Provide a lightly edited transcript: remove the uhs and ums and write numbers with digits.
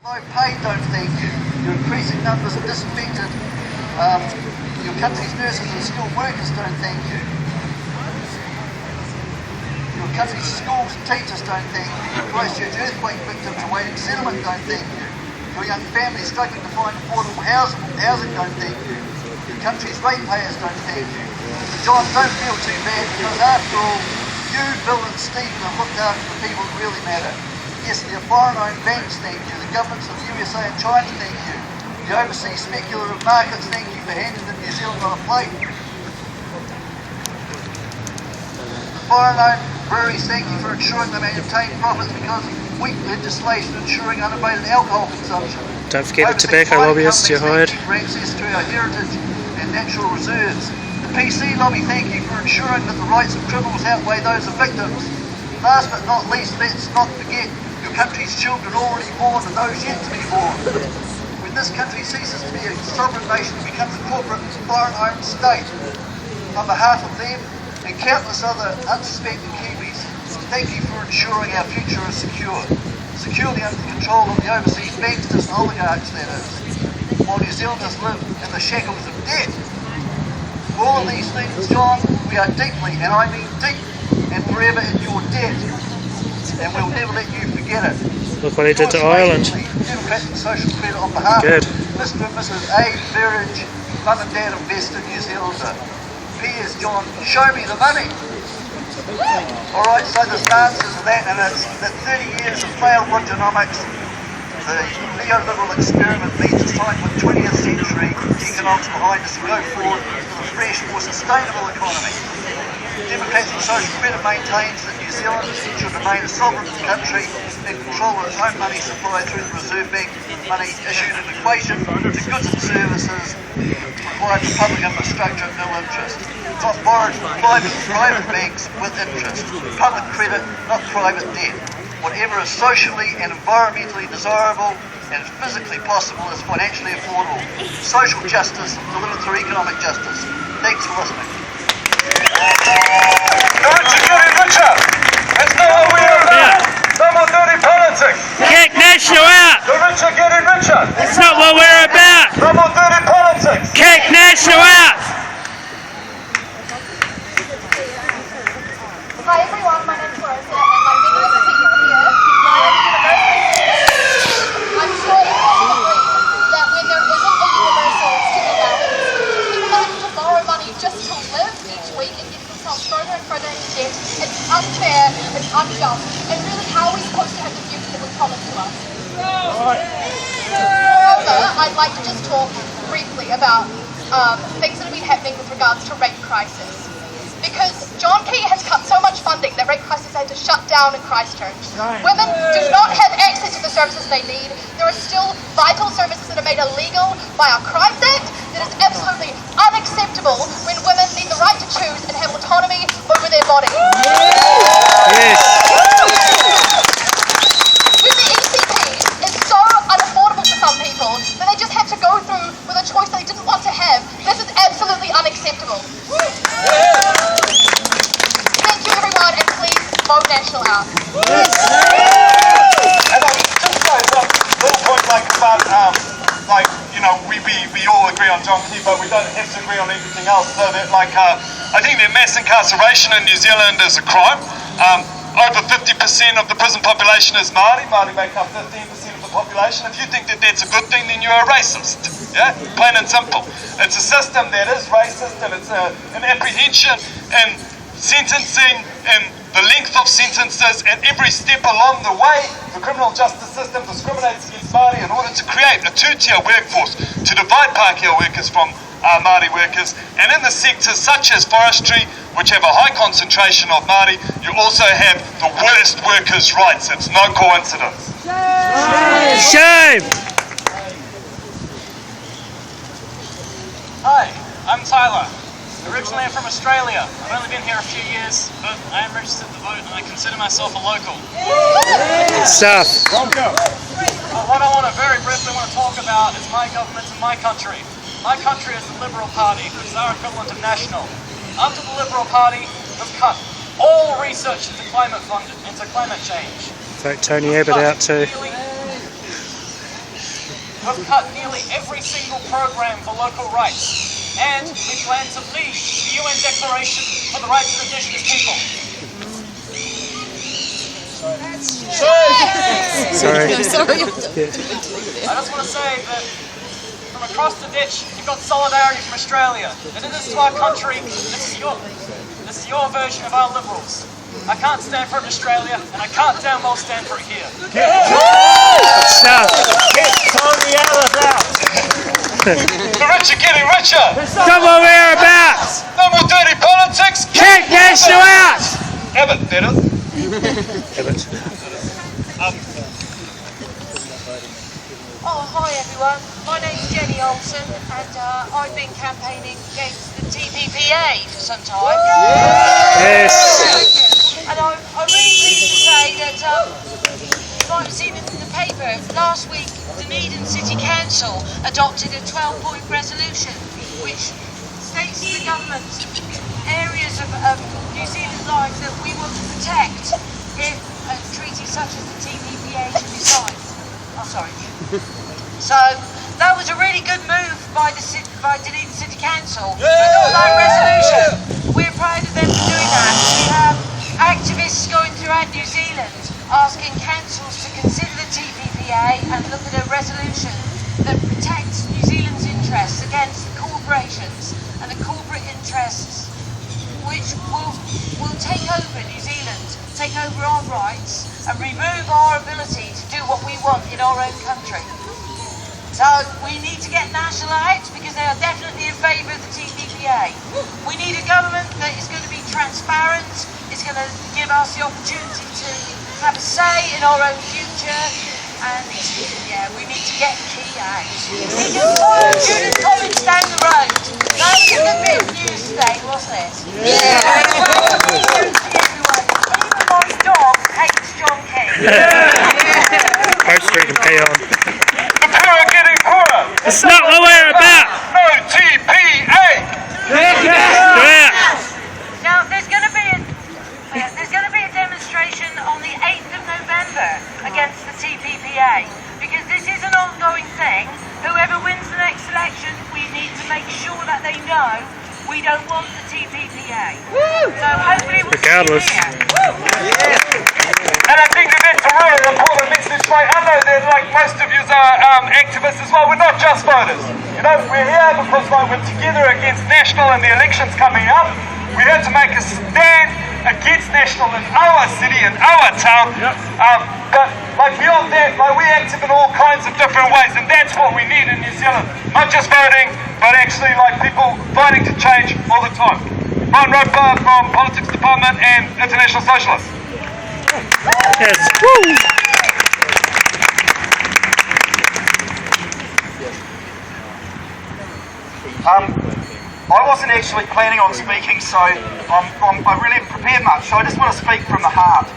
Low pay, don't thank you. Your increasing numbers of disaffected, your country's nurses and skilled workers don't thank you. Your country's schools and teachers don't thank you. Your Christchurch earthquake victims awaiting settlement don't thank you. Your young families struggling to find affordable housing don't thank you. Your country's ratepayers don't thank you. So John, don't feel too bad, because after all, you, Bill and Stephen have looked after the people who really matter. Yes, the foreign-owned banks thank you. The governments of the USA and China thank you. The overseas speculative markets thank you for handing them New Zealand on a plate. The foreign-owned breweries thank you for ensuring they maintain profits because of weak legislation ensuring unabated alcohol consumption. Don't forget the tobacco lobbyists you hired. For access to our heritage and natural reserves. The PC lobby thank you for ensuring that the rights of criminals outweigh those of victims. Last but not least, let's not forget your country's children already born and those yet to be born. When this country ceases to be a sovereign nation and becomes a corporate foreign-owned state, on behalf of them and countless other unsuspecting Kiwis, thank you for ensuring our future is secure. Securely under the control of the overseas banksters and oligarchs, that is, while New Zealanders live in the shackles of debt. For all of these things, John, we are deeply, and I mean deep, and forever in your debt. And we'll never let you forget it. Look what he did to Ireland. Democratic Social Credit on behalf Good. of Mr. and Mrs. A. Burridge, Mum and Dad Investor New Zealander. P.S. John, show me the money. Alright, so the stance is that, and it's that 30 years of failed Rogernomics, the neoliberal experiment leads us time with 20th century economics behind us to go forward with a fresh, more sustainable economy. Democratic Social Credit maintains that New Zealand should remain a sovereign country in control of its own money supply through the Reserve Bank money issued in equation to goods and services required for public infrastructure at nil interest. Not borrowed from private banks with interest. Public credit, not private debt. Whatever is socially and environmentally desirable and physically possible is financially affordable. Social justice delivered through economic justice. Thanks for listening. The rich are getting richer. That's not what we're about. No more dirty politics. Kick National out! The rich are getting richer. That's not what we're about! No more dirty politics. Kick National out! Hi everyone, my name's Rosa and like many of the people here, I am a university. I'm sure everyone will agree that when there isn't a universal student allowance, people are having to borrow money just to live each week and get themselves further and further into debt. It's unfair, it's unjust, and really how are we supposed to have the future that was promised to us? Moreover, I'd like to just talk briefly about things that have been happening with regards to rape crisis. Because John Key has cut so much funding that rape crisis had to shut down in Christchurch. Women do not have access to the services they need. There are still vital services that are made illegal by our Crimes Act. That is absolutely unacceptable when women need the right to choose and have autonomy over their bodies. Yes. With the ECP, it's so unaffordable for some people that they just have to go through with a choice they didn't want to have. This is absolutely unacceptable. Thank you everyone, and please vote National out. And just like one little point about we all agree on John Key, but we don't have to agree on everything else. So that I think that mass incarceration in New Zealand is a crime. Over 50% of the prison population is Māori. Māori make up 15% of the population. If you think that that's a good thing, then you're a racist. Yeah, plain and simple. It's a system that is racist, and it's an apprehension and sentencing and the length of sentences at every step along the way. The criminal justice system discriminates against Māori in order to create a two-tier workforce to divide Pākehā workers from Māori workers. And in the sectors such as forestry, which have a high concentration of Māori, you also have the worst workers' rights. It's no coincidence. Shame! Hi, I'm Tyler. Originally I'm from Australia. I've only been here a few years, but I am registered to vote and I consider myself a local. Good stuff. What I want to very briefly talk about is my government and my country. My country is the Liberal Party, which is our equivalent of National. After the Liberal Party has cut all research into climate change. Vote Tony Abbott out too. We've cut nearly every single program for local rights. And we plan to lead the UN Declaration for the Rights of Indigenous People. Sorry. I just want to say that from across the ditch, you've got solidarity from Australia. And in this is our country, this is your version of our Liberals. I can't stand for it in Australia, and I can't damn well stand for it here. Stuff. The rich are getting richer. Come over here abouts. No more dirty politics. Kick National out. Evan, did it? Oh, hi everyone. My name's Jenny Olsen and I've been campaigning against the TPPA for some time. Yes. And I'm really pleased to say that you might have seen it in the paper. Last week, Dunedin City Council adopted a 12-point resolution which states to the government areas of New Zealand life that we want to protect if a treaty such as the TPPA should be signed. Oh, sorry. So that was a really good move by Dunedin City Council to adopt that resolution. We're proud of them for doing that. We have activists going throughout New Zealand asking councils to consider the TPPA and look at a resolution that protects New Zealand's interests against the corporations and the corporate interests which will take over New Zealand, take over our rights and remove our ability to do what we want in our own country. So we need to get National out because they are definitely in favour of the TPPA. We need a government that is going to be transparent, is going to give us the opportunity to have a say in our own future, and yeah, we need to get Key out. Because Judith Collins down the road, that was a good bit of news today, wasn't it? Yeah! Everyone, even my dog hates John Key. Hard Street and pay on. The poor are getting poorer. It's not what we're about. No TPA. Yeah. Now, there's going to be a demonstration on the 8th of November against the TPPA because this is an ongoing thing. Whoever wins the next election, we need to make sure that they know we don't want the TPPA. So hopefully we'll Regardless. see you here. And I think that that's a really important message. Like, I know that like most of you are activists as well. We're not just voters. You know, we're here because like, we're together against National and the elections coming up. We had to make a stand against National in our city, in our town. But like beyond that, like we're active in all kinds of different ways, and that's what we need in New Zealand. Not just voting, but actually like people fighting to change all the time. Ron Roper from Politics Department and International Socialists. Yes. Woo. I wasn't actually planning on speaking, so I really haven't prepared much. So I just want to speak from the heart.